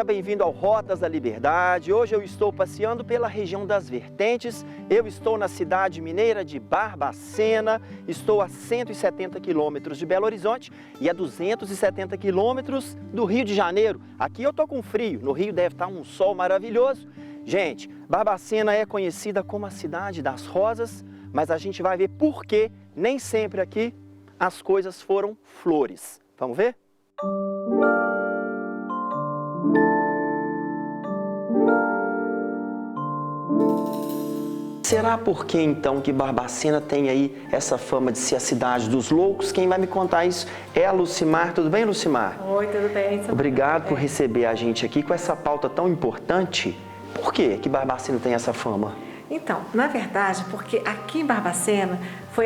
seja bem-vindo ao Rotas da Liberdade. Hoje eu estou passeando pela região das Vertentes. Eu estou na cidade mineira de Barbacena, estou a 170 quilômetros de Belo Horizonte e a 270 quilômetros do Rio de Janeiro. Aqui eu estou com frio, no Rio deve estar um sol maravilhoso. Gente, Barbacena é conhecida como a cidade das rosas, mas a gente vai ver por que nem sempre aqui as coisas foram flores. Vamos ver? Será por que então que Barbacena tem aí essa fama de ser a cidade dos loucos? Quem vai me contar isso é a Lucimar. Tudo bem, Lucimar? Oi, tudo bem? Obrigado por receber a gente aqui com essa pauta tão importante. Por que Barbacena tem essa fama? Então, na verdade, porque aqui em Barbacena foi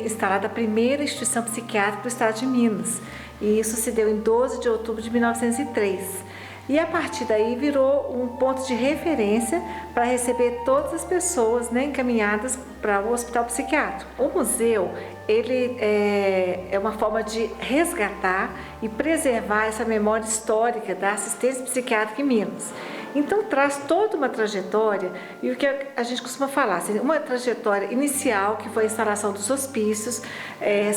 instalada a primeira instituição psiquiátrica do estado de Minas. E isso se deu em 12 de outubro de 1903. E a partir daí virou um ponto de referência para receber todas as pessoas, né, encaminhadas para o hospital psiquiátrico. O museu, ele é uma forma de resgatar e preservar essa memória histórica da assistência psiquiátrica em Minas. Então traz toda uma trajetória, e o que a gente costuma falar, assim, uma trajetória inicial, que foi a instalação dos hospícios,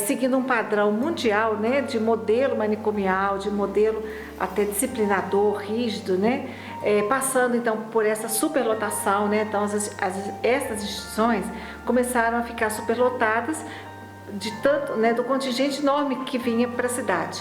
seguindo um padrão mundial, né, de modelo manicomial, de modelo até disciplinador, rígido, né, passando então por essa superlotação, né, então essas instituições começaram a ficar superlotadas de tanto, né, do contingente enorme que vinha para a cidade.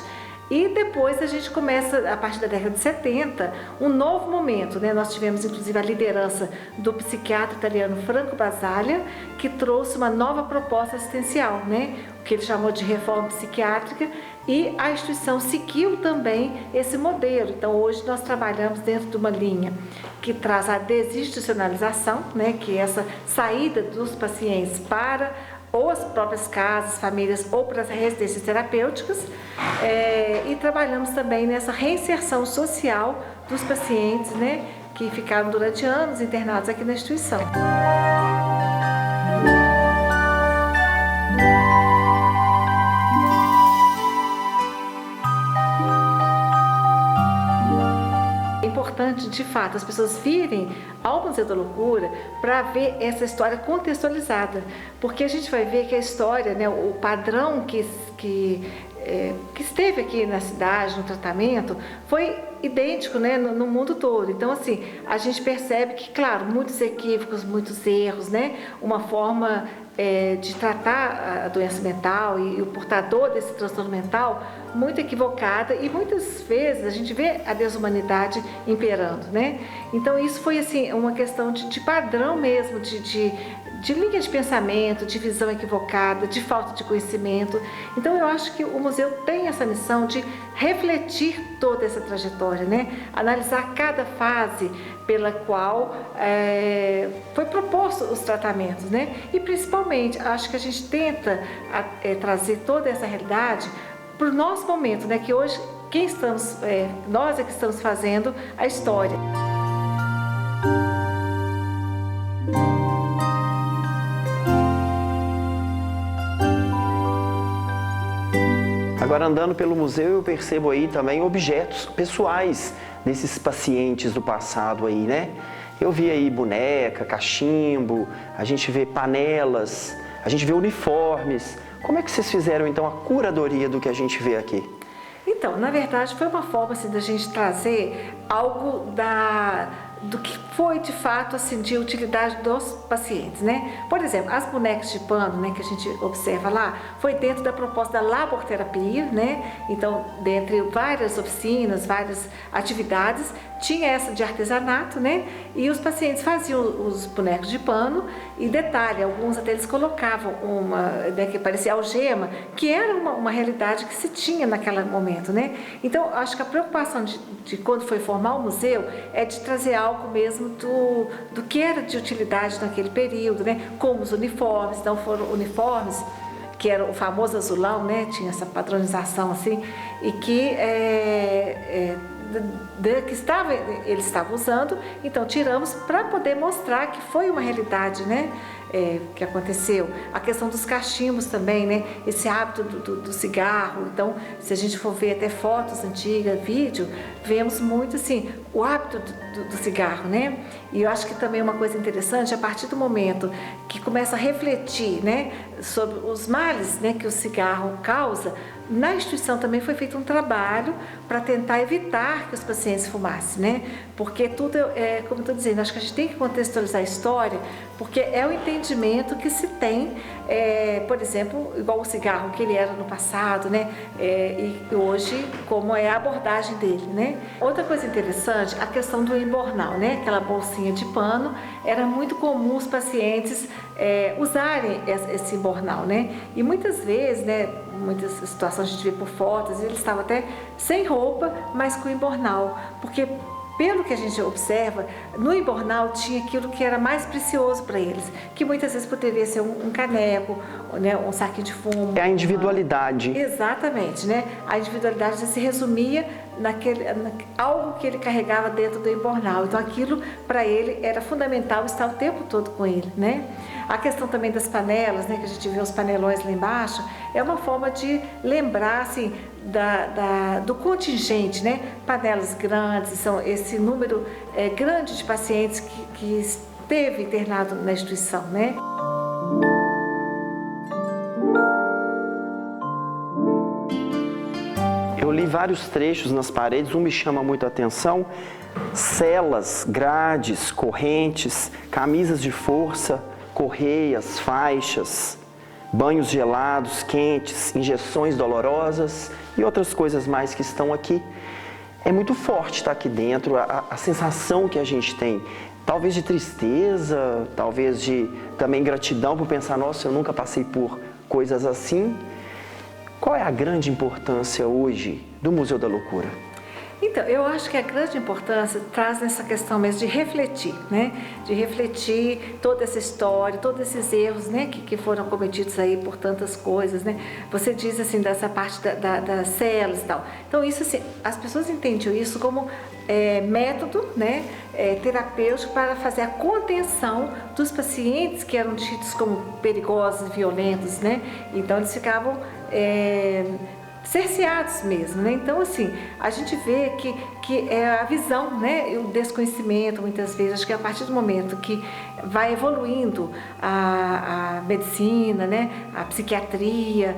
E depois a gente começa, a partir da década de 70, um novo momento, né? Nós tivemos inclusive a liderança do psiquiatra italiano Franco Basaglia, que trouxe uma nova proposta assistencial, né? O que ele chamou de reforma psiquiátrica, e a instituição seguiu também esse modelo. Então hoje nós trabalhamos dentro de uma linha que traz a desinstitucionalização, né? Que é essa saída dos pacientes para ou as próprias casas, famílias, ou para as residências terapêuticas, e trabalhamos também nessa reinserção social dos pacientes, né, que ficaram durante anos internados aqui na instituição. É importante, de fato, as pessoas virem ao Museu da Loucura para ver essa história contextualizada, porque a gente vai ver que a história, né, o padrão que esteve aqui na cidade, no tratamento, foi idêntico, né, no mundo todo. Então, assim, a gente percebe que, claro, muitos equívocos, muitos erros, né, uma forma de tratar a doença mental e o portador desse transtorno mental muito equivocada, e muitas vezes a gente vê a desumanidade imperando, né? Então isso foi assim uma questão de padrão mesmo, de linha de pensamento, de visão equivocada, de falta de conhecimento. Então eu acho que o museu tem essa missão de refletir toda essa trajetória, né? Analisar cada fase pela qual foi proposto os tratamentos, né? E principalmente, acho que a gente tenta trazer toda essa realidade para o nosso momento, né? Que hoje nós é que estamos fazendo a história. Agora, andando pelo museu, eu percebo aí também objetos pessoais desses pacientes do passado aí, né? Eu vi aí boneca, cachimbo, a gente vê panelas, a gente vê uniformes. Como é que vocês fizeram, então, a curadoria do que a gente vê aqui? Então, na verdade, foi uma forma assim, da gente trazer algo do que foi, de fato, assim, de utilidade dos pacientes, né? Por exemplo, as bonecas de pano, né, que a gente observa lá, foi dentro da proposta da laborterapia, né? Então, dentre várias oficinas, várias atividades, tinha essa de artesanato, né? E os pacientes faziam os bonecos de pano, e detalhe, alguns até eles colocavam uma, né, que parecia algema, que era uma realidade que se tinha naquele momento, né? Então, acho que a preocupação de quando foi formar o museu é de trazer algo mesmo do que era de utilidade naquele período, né? Como os uniformes. Então foram uniformes que era o famoso azulão, né? Tinha essa padronização assim, e que eles estavam usando, então tiramos para poder mostrar que foi uma realidade, né? que aconteceu. A questão dos cachimbos também, né? Esse hábito do cigarro. Então, se a gente for ver até fotos antigas, vídeo, vemos muito assim, o hábito do cigarro, né? E eu acho que também uma coisa interessante, a partir do momento que começa a refletir, né, sobre os males, né, que o cigarro causa, na instituição também foi feito um trabalho para tentar evitar que os pacientes fumassem, né? Porque tudo como eu estou dizendo, acho que a gente tem que contextualizar a história, porque é o entendimento que se tem, por exemplo, igual o cigarro que ele era no passado, né? E hoje, como é a abordagem dele, né? Outra coisa interessante, a questão do embornal, né? Aquela bolsinha de pano, era muito comum os pacientes usarem esse embornal, né? E muitas vezes, né? Muitas situações a gente vê por fotos, eles estavam até sem roupa, mas com embornal, porque pelo que a gente observa, no embornal tinha aquilo que era mais precioso para eles, que muitas vezes poderia ser um caneco, né, um saquinho de fumo. É a individualidade. Exatamente, né? A individualidade se resumia algo que ele carregava dentro do embornal. Então aquilo para ele era fundamental estar o tempo todo com ele, né? A questão também das panelas, né, que a gente vê os panelões lá embaixo, é uma forma de lembrar assim, do contingente, né? Panelas grandes, são esse número grande de pacientes que esteve internado na instituição, né? Eu li vários trechos nas paredes, um me chama muito a atenção: celas, grades, correntes, camisas de força, correias, faixas, banhos gelados, quentes, injeções dolorosas e outras coisas mais que estão aqui. É muito forte estar aqui dentro, a sensação que a gente tem, talvez de tristeza, talvez de também gratidão por pensar, nossa, eu nunca passei por coisas assim. Qual é a grande importância hoje do Museu da Loucura? Então, eu acho que a grande importância traz nessa questão mesmo de refletir, né? De refletir toda essa história, todos esses erros, né? Que foram cometidos aí por tantas coisas, né? Você diz assim, dessa parte das células e tal. Então, isso assim, as pessoas entendem isso como método, né? Terapêutico para fazer a contenção dos pacientes que eram tidos como perigosos, violentos, né? Então, eles ficavam cerceados mesmo, né? Então, assim, a gente vê que é a visão, né? E o desconhecimento, muitas vezes, acho que a partir do momento que vai evoluindo a medicina, né? A psiquiatria,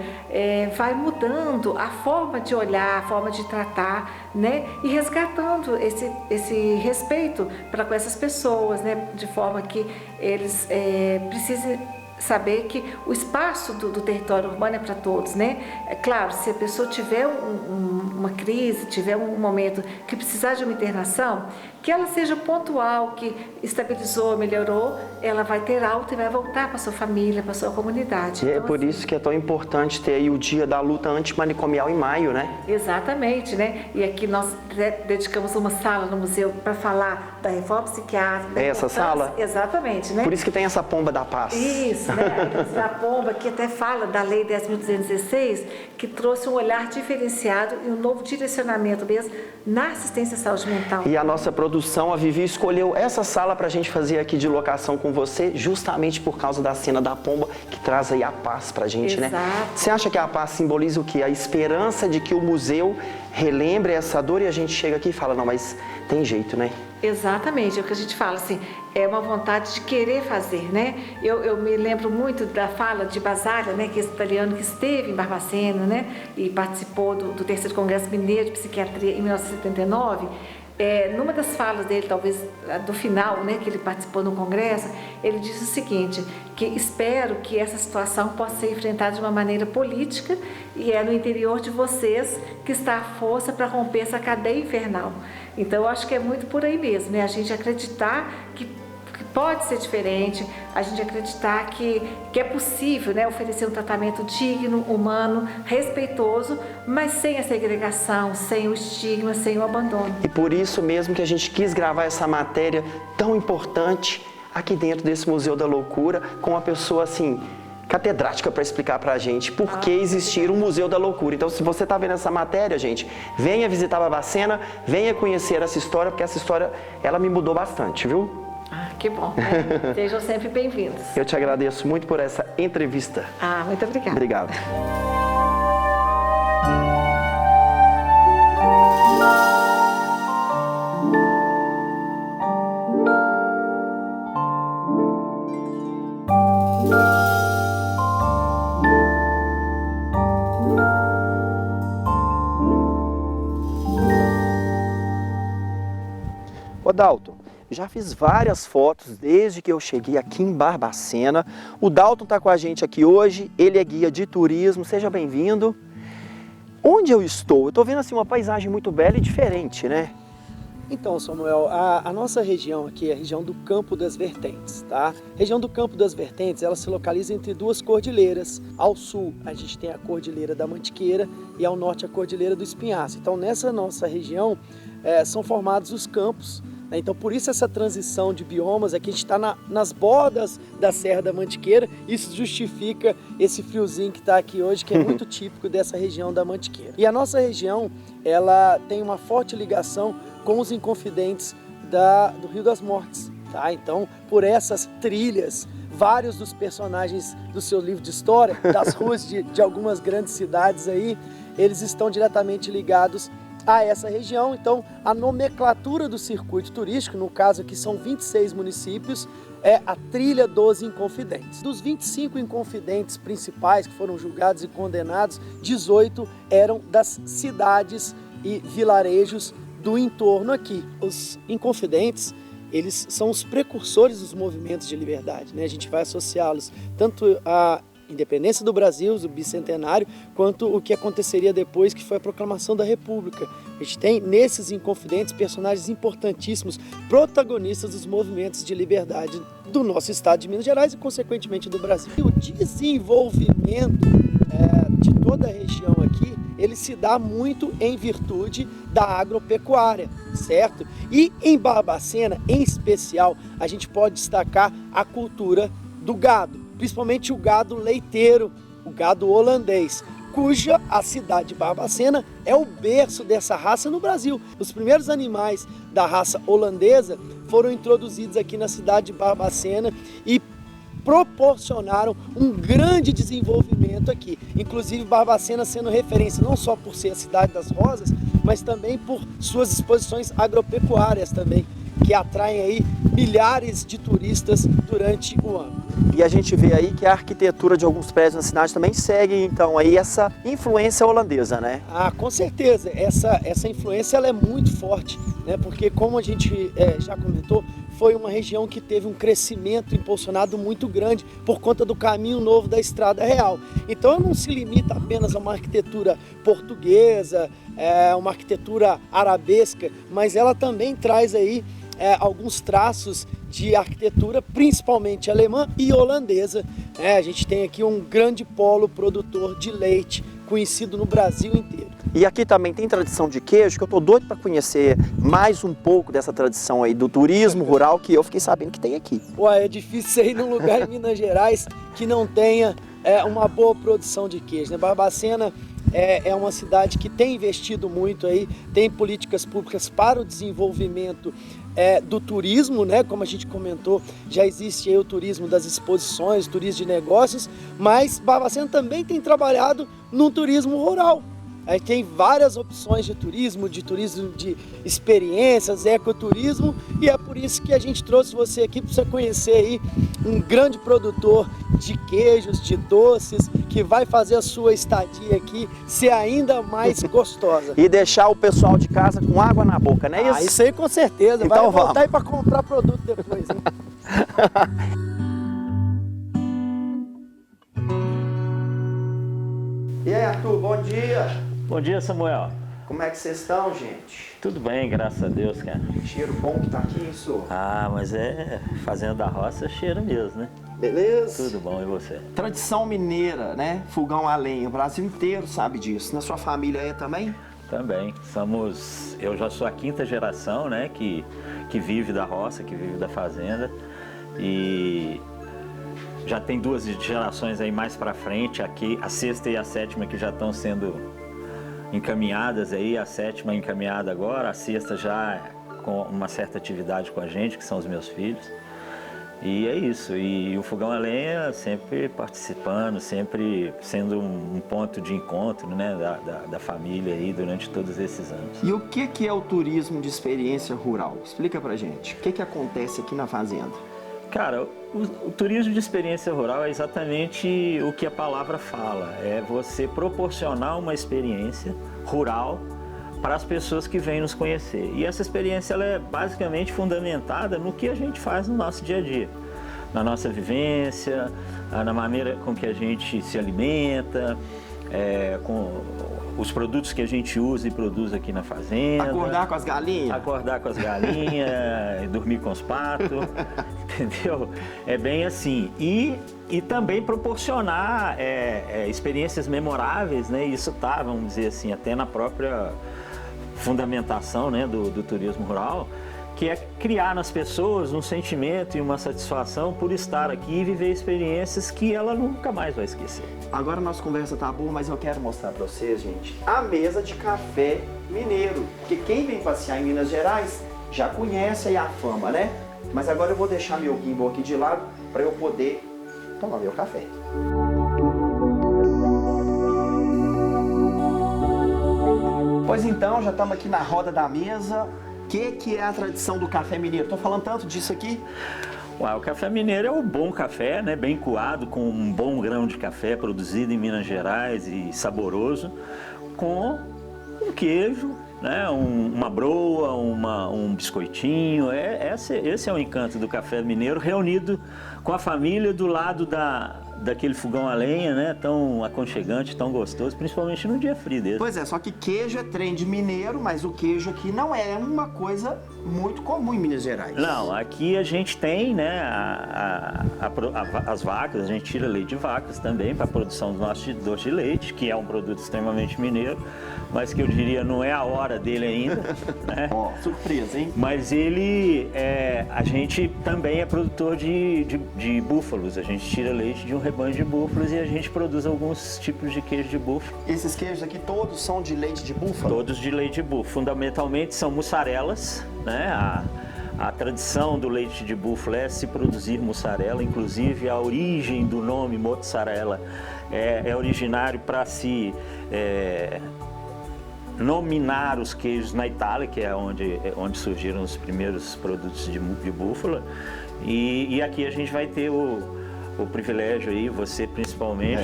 vai mudando a forma de olhar, a forma de tratar, né? E resgatando esse respeito para com essas pessoas, né? De forma que eles precisem saber que o espaço do território urbano é para todos, né? É claro, se a pessoa tiver uma crise, tiver um momento que precisar de uma internação, que ela seja pontual, que estabilizou, melhorou, ela vai ter alta e vai voltar para sua família, para sua comunidade. E então, é por isso que é tão importante ter aí o Dia da Luta Antimanicomial em maio, né? Exatamente, né? E aqui nós dedicamos uma sala no museu para falar da reforma psiquiátrica. É essa sala? Exatamente, né? Por isso que tem essa pomba da paz. Isso, né? A pomba que até fala da Lei 10.216, que trouxe um olhar diferenciado e um novo direcionamento mesmo na assistência à saúde mental. E a nossa produção, a Vivi, escolheu essa sala para a gente fazer aqui de locação com você, justamente por causa da cena da pomba, que traz aí a paz para a gente, Exato. né? Você acha que a paz simboliza o quê? A esperança de que o museu relembre essa dor e a gente chega aqui e fala, não, mas tem jeito, né? Exatamente, é o que a gente fala, assim, é uma vontade de querer fazer, né? Eu me lembro muito da fala de Basaglia, né, que é esse italiano que esteve em Barbacena, né, e participou do terceiro Congresso Mineiro de Psiquiatria em 1979. Numa das falas dele, talvez do final, né, que ele participou no congresso, ele disse o seguinte, que espero que essa situação possa ser enfrentada de uma maneira política e é no interior de vocês que está a força para romper essa cadeia infernal. Então, eu acho que é muito por aí mesmo, né? A gente acreditar que pode ser diferente, a gente acreditar que é possível, né, oferecer um tratamento digno, humano, respeitoso, mas sem a segregação, sem o estigma, sem o abandono. E por isso mesmo que a gente quis gravar essa matéria tão importante aqui dentro desse Museu da Loucura, com uma pessoa assim, catedrática para explicar para a gente por que existir um Museu da Loucura. Então, se você está vendo essa matéria, gente, venha visitar Barbacena, venha conhecer essa história, porque essa história, ela me mudou bastante, viu? que bom, né? Sejam sempre bem-vindos. Eu te agradeço muito por essa entrevista. Muito obrigada. Obrigado. Ô Dalton, já fiz várias fotos desde que eu cheguei aqui em Barbacena. O Dalton está com a gente aqui hoje, ele é guia de turismo, seja bem-vindo. Onde eu estou? Eu estou vendo assim uma paisagem muito bela e diferente, né? Então, Samuel, a nossa região aqui é a região do Campo das Vertentes, tá? A região do Campo das Vertentes, ela se localiza entre duas cordilheiras. Ao sul, a gente tem a Cordilheira da Mantiqueira e ao norte a Cordilheira do Espinhaço. Então, nessa nossa região, são formados os campos. Então, por isso essa transição de biomas é que a gente está nas bordas da Serra da Mantiqueira. Isso justifica esse friozinho que está aqui hoje, que é muito típico dessa região da Mantiqueira. E a nossa região, ela tem uma forte ligação com os Inconfidentes do Rio das Mortes. Tá? Então, por essas trilhas, vários dos personagens do seu livro de história, das ruas de algumas grandes cidades aí, eles estão diretamente ligados a essa região. Então, a nomenclatura do circuito turístico, no caso aqui são 26 municípios, é a Trilha dos Inconfidentes. Dos 25 inconfidentes principais que foram julgados e condenados, 18 eram das cidades e vilarejos do entorno aqui. Os inconfidentes, eles são os precursores dos movimentos de liberdade, né? A gente vai associá-los tanto a independência do Brasil, do bicentenário, quanto o que aconteceria depois, que foi a proclamação da República. A gente tem nesses Inconfidentes personagens importantíssimos, protagonistas dos movimentos de liberdade do nosso estado de Minas Gerais e, consequentemente, do Brasil. E o desenvolvimento de toda a região aqui, ele se dá muito em virtude da agropecuária, certo? E em Barbacena, em especial, a gente pode destacar a cultura do gado, principalmente o gado leiteiro, o gado holandês, cuja a cidade de Barbacena é o berço dessa raça no Brasil. Os primeiros animais da raça holandesa foram introduzidos aqui na cidade de Barbacena e proporcionaram um grande desenvolvimento aqui. Inclusive Barbacena sendo referência não só por ser a cidade das rosas, mas também por suas exposições agropecuárias também, que atraem aí milhares de turistas durante o ano. E a gente vê aí que a arquitetura de alguns prédios na cidade também segue, então, aí essa influência holandesa, né? Com certeza. Essa influência ela é muito forte, né? Porque, como a gente já comentou, foi uma região que teve um crescimento impulsionado muito grande por conta do caminho novo da Estrada Real. Então, não se limita apenas a uma arquitetura portuguesa, uma arquitetura arabesca, mas ela também traz aí alguns traços de arquitetura, principalmente alemã e holandesa. A gente tem aqui um grande polo produtor de leite, conhecido no Brasil inteiro. E aqui também tem tradição de queijo, que eu tô doido para conhecer mais um pouco dessa tradição aí do turismo rural, que eu fiquei sabendo que tem aqui. É difícil você ir num lugar em Minas Gerais que não tenha uma boa produção de queijo, né? Barbacena é uma cidade que tem investido muito aí, tem políticas públicas para o desenvolvimento do turismo, né? Como a gente comentou, já existe aí o turismo das exposições, turismo de negócios, mas Barbacena também tem trabalhado no turismo rural. Aí tem várias opções de turismo de experiências, ecoturismo, e é por isso que a gente trouxe você aqui para você conhecer aí um grande produtor de queijos, de doces, que vai fazer a sua estadia aqui ser ainda mais gostosa. E deixar o pessoal de casa com água na boca, não é isso? Isso aí com certeza. Então vai voltar aí para comprar produto depois, hein? E aí, Arthur, bom dia. Bom dia, Samuel. Como é que vocês estão, gente? Tudo bem, graças a Deus, cara. Cheiro bom que tá aqui, senhor. Mas fazenda da roça cheiro mesmo, né? Beleza? Tudo bom, e você? Tradição mineira, né? Fogão a lenha. O Brasil inteiro sabe disso. Na sua família é também? Também. Eu já sou a 5ª geração, né? Que vive da roça, que vive da fazenda. E já tem 2 gerações aí mais pra frente, aqui, a 6ª e a 7ª que já estão sendo encaminhadas aí, a 7ª encaminhada agora, a 6ª já com uma certa atividade com a gente, que são os meus filhos. E é isso, e o fogão a lenha sempre participando, sempre sendo um ponto de encontro, né, da família aí durante todos esses anos. E o que é o turismo de experiência rural? Explica pra gente. O que acontece aqui na fazenda? Cara, o turismo de experiência rural é exatamente o que a palavra fala. É você proporcionar uma experiência rural para as pessoas que vêm nos conhecer. E essa experiência ela é basicamente fundamentada no que a gente faz no nosso dia a dia. Na nossa vivência, na maneira com que a gente se alimenta, com os produtos que a gente usa e produz aqui na fazenda. Acordar com as galinhas? Acordar com as galinhas, dormir com os patos, entendeu? É bem assim. E também proporcionar experiências memoráveis, né? Isso tá, vamos dizer assim, até na própria fundamentação, né, do turismo rural, que é criar nas pessoas um sentimento e uma satisfação por estar aqui e viver experiências que ela nunca mais vai esquecer. Agora a nossa conversa tá boa, mas eu quero mostrar para vocês, gente, a mesa de café mineiro. Porque quem vem passear em Minas Gerais já conhece aí a fama, né? Mas agora eu vou deixar meu gimbal aqui de lado para eu poder tomar meu café. Pois então, já estamos aqui na roda da mesa. O que é a tradição do café mineiro? Estou falando tanto disso aqui. O café mineiro é o bom café, né? Bem coado, com um bom grão de café produzido em Minas Gerais e saboroso, com um queijo, né? Uma broa, um biscoitinho. Esse é o encanto do café mineiro, reunido com a família do lado daquele fogão a lenha, né? Tão aconchegante, tão gostoso, principalmente no dia frio desse. Pois é, só que queijo é trem de mineiro, mas o queijo aqui não é uma coisa muito comum em Minas Gerais. Não, aqui a gente tem, né, as vacas, a gente tira leite de vacas também para a produção do nosso doce de leite, que é um produto extremamente mineiro, mas que eu diria não é a hora dele ainda, né? Ó, surpresa, hein? Mas a gente também é produtor de búfalos, a gente tira leite de um rebanho de búfalos e a gente produz alguns tipos de queijo de búfalo. Esses queijos aqui todos são de leite de búfalo? Todos de leite de búfalo. Fundamentalmente são mussarelas, né? A tradição do leite de búfalo é se produzir mussarela, inclusive a origem do nome mozzarella é originário para se nominar os queijos na Itália, que é onde surgiram os primeiros produtos de búfala. E aqui a gente vai ter o privilégio aí, você principalmente,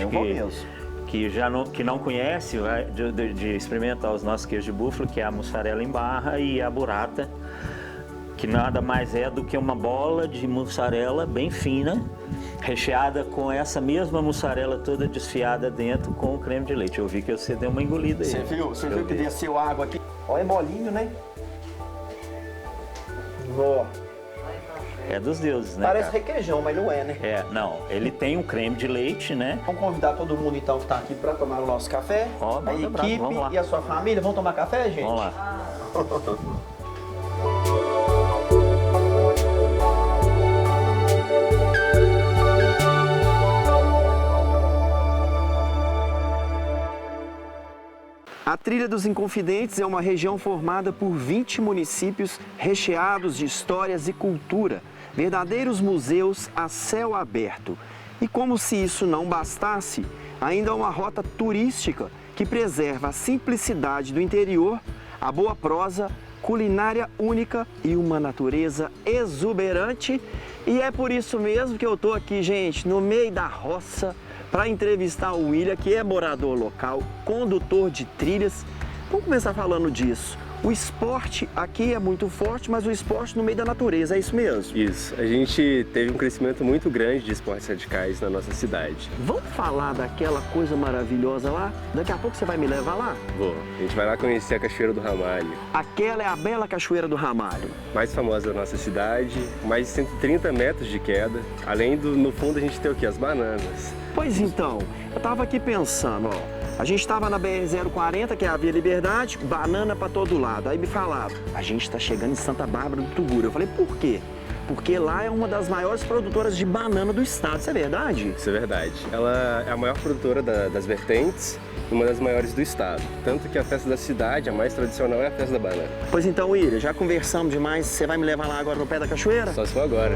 que não conhece, de experimentar os nossos queijos de búfalo, que é a mussarela em barra e a burrata, que nada mais é do que uma bola de mussarela bem fina, recheada com essa mesma mussarela toda desfiada dentro com o creme de leite. Eu vi que você deu uma engolida aí. Você viu que desceu água aqui? Ó, é molinho, né? Ó. É dos deuses, né? Parece cara? requeijão, mas não é, né? Não. Ele tem um creme de leite, né? Vamos convidar todo mundo então que está aqui para tomar o nosso café. Ó, a equipe vamos lá. E a sua família vão tomar café, gente? Vamos lá. A Trilha dos Inconfidentes é uma região formada por 20 municípios recheados de histórias e cultura, verdadeiros museus a céu aberto. E como se isso não bastasse, ainda há uma rota turística que preserva a simplicidade do interior, a boa prosa, culinária única e uma natureza exuberante. E é por isso mesmo que eu estou aqui, gente, no meio da roça, para entrevistar o William, que é morador local, condutor de trilhas. Vamos começar falando disso. O esporte aqui é muito forte, mas o esporte no meio da natureza, é isso mesmo? Isso. A gente teve um crescimento muito grande de esportes radicais na nossa cidade. Vamos falar daquela coisa maravilhosa lá? Daqui a pouco você vai me levar lá? Vou. A gente vai lá conhecer a Cachoeira do Ramalho. Aquela é a bela Cachoeira do Ramalho. Mais famosa da nossa cidade, mais de 130 metros de queda. Além do, no fundo, a gente tem o quê? As bananas. Pois então, eu estava aqui pensando, ó. A gente estava na BR-040, que é a Via Liberdade, banana para todo lado. Aí me falaram, a gente está chegando em Santa Bárbara do Tuguru. Eu falei, por quê? Porque lá é uma das maiores produtoras de banana do estado. Isso é verdade? Isso é verdade. Ela é a maior produtora das vertentes e uma das maiores do estado. Tanto que a festa da cidade, a mais tradicional, é a festa da banana. Pois então, William, já conversamos demais. Você vai me levar lá agora no pé da cachoeira? Só se for agora.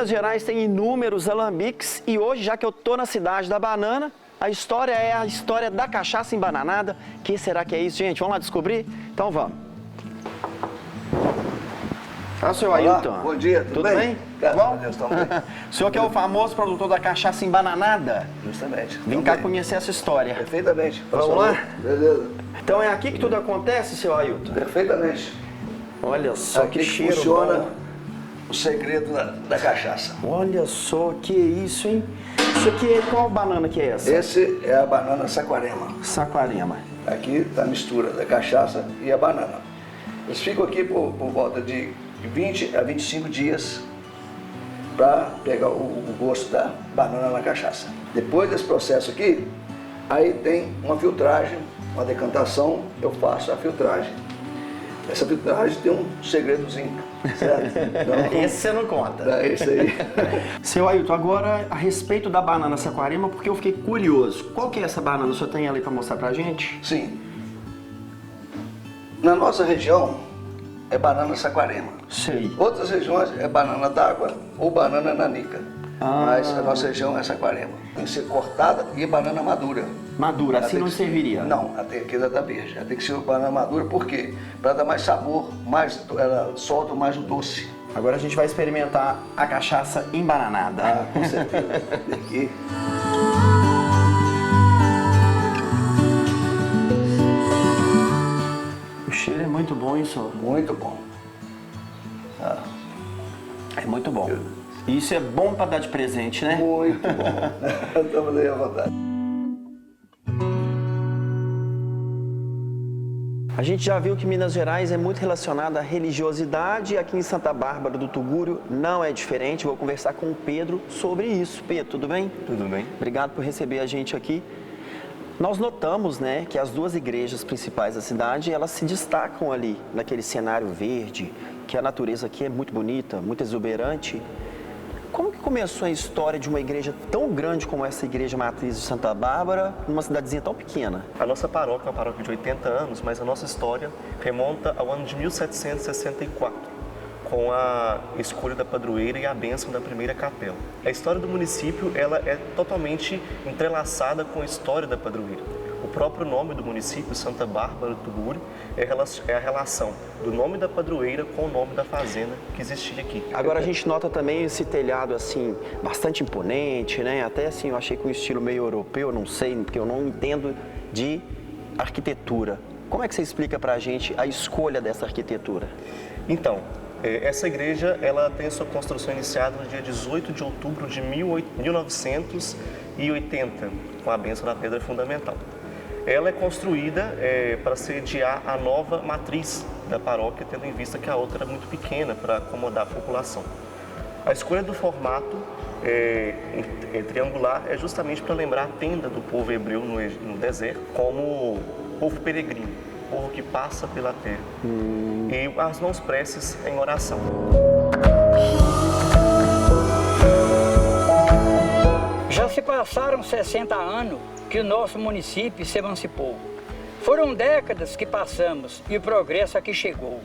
Minas Gerais tem inúmeros alambiques e hoje, já que eu tô na cidade da banana, a história é a história da cachaça embananada. Que será que é isso, gente? Vamos lá descobrir? Então vamos. Ah, senhor Ailton. Bom dia, tudo bem? Tá bom? Deus, estamos bem. O senhor que é o famoso produtor da cachaça embananada. Justamente. Vim cá conhecer essa história. Perfeitamente. Vamos lá? Beleza. Então é aqui que tudo acontece, senhor Ailton? Perfeitamente. Olha só Aqui que cheiro funciona bom. o segredo da cachaça. Olha só que isso, hein? Isso aqui é qual banana que é essa? Esse é a banana Saquarema. Saquarema. Aqui está a mistura da cachaça e a banana. Eles ficam aqui por volta de 20 a 25 dias para pegar o gosto da banana na cachaça. Depois desse processo aqui, aí tem uma filtragem, uma decantação, eu faço a filtragem. Essa filtragem tem um segredozinho, certo? Então, Esse você não conta. é isso aí. Seu Ailton, agora a respeito da banana Saquarema, porque eu fiquei curioso. Qual que é essa banana? O senhor tem ela aí para mostrar pra gente? Sim. Na nossa região é banana Saquarema. Sei. Outras regiões é banana d'água ou banana nanica. Mas a nossa região é Saquarema. Tem que ser cortada e banana madura. Madura, Ela assim tem não que ser- serviria? Não, ela tem que dar verde. Ela tem que ser banana madura, por quê? Para dar mais sabor, ela solta mais o doce. Agora a gente vai experimentar a cachaça embananada. Ah, com certeza. Aqui. O cheiro é muito bom, hein, senhor? Muito bom. É muito bom. Isso é bom para dar de presente, né? Muito bom. Estamos aí à vontade. A gente já viu que Minas Gerais é muito relacionada à religiosidade. Aqui em Santa Bárbara do Tugúrio não é diferente. Vou conversar com o Pedro sobre isso. Pedro, tudo bem? Tudo bem? Obrigado por receber a gente aqui. Nós notamos, né, que as duas igrejas principais da cidade, elas se destacam ali, naquele cenário verde, que a natureza aqui é muito bonita, muito exuberante. Como que começou a história de uma igreja tão grande como essa igreja matriz de Santa Bárbara, numa cidadezinha tão pequena? A nossa paróquia é uma paróquia de 80 anos, mas a nossa história remonta ao ano de 1764, com a escolha da padroeira e a bênção da primeira capela. A história do município ela é totalmente entrelaçada com a história da padroeira. O próprio nome do município, Santa Bárbara do Tugúrio, é a relação do nome da padroeira com o nome da fazenda que existia aqui. Agora a gente nota também esse telhado assim, bastante imponente, né? Até assim, eu achei com um estilo meio europeu, não sei, porque eu não entendo de arquitetura. Como é que você explica pra gente a escolha dessa arquitetura? Então, essa igreja ela tem a sua construção iniciada no dia 18 de outubro de 1980, com a bênção da pedra fundamental. Ela é construída para sediar a nova matriz da paróquia, tendo em vista que a outra era muito pequena para acomodar a população. A escolha do formato triangular é justamente para lembrar a tenda do povo hebreu no deserto como povo peregrino, povo que passa pela terra. E as mãos preces em oração. Já se passaram 60 anos que o nosso município se emancipou. Foram décadas que passamos e o progresso aqui chegou.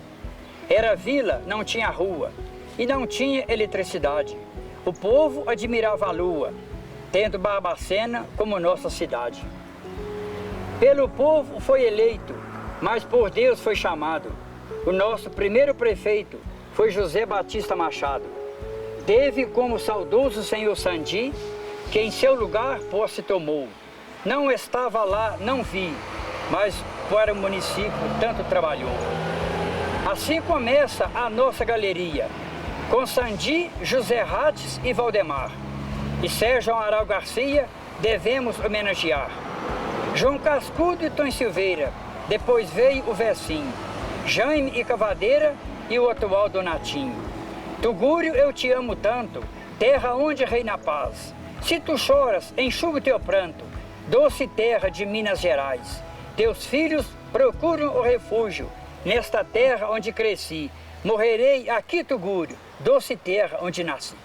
Era vila, não tinha rua e não tinha eletricidade. O povo admirava a lua, tendo Barbacena como nossa cidade. Pelo povo foi eleito, mas por Deus foi chamado. O nosso primeiro prefeito foi José Batista Machado. Teve como saudoso senhor Sandi, que em seu lugar posse tomou. Não estava lá, não vi, mas para o município tanto trabalhou. Assim começa a nossa galeria, com Sandi, José Rates e Valdemar. E Sérgio Amaral Garcia devemos homenagear. João Cascudo e Tom Silveira, depois veio o Vecinho, Jaime e Cavadeira e o atual Donatinho. Tugúrio, eu te amo tanto, terra onde reina a paz. Se tu choras, enxuga o teu pranto, doce terra de Minas Gerais. Teus filhos procuram o refúgio, nesta terra onde cresci. Morrerei aqui, Tugúrio, doce terra onde nasci.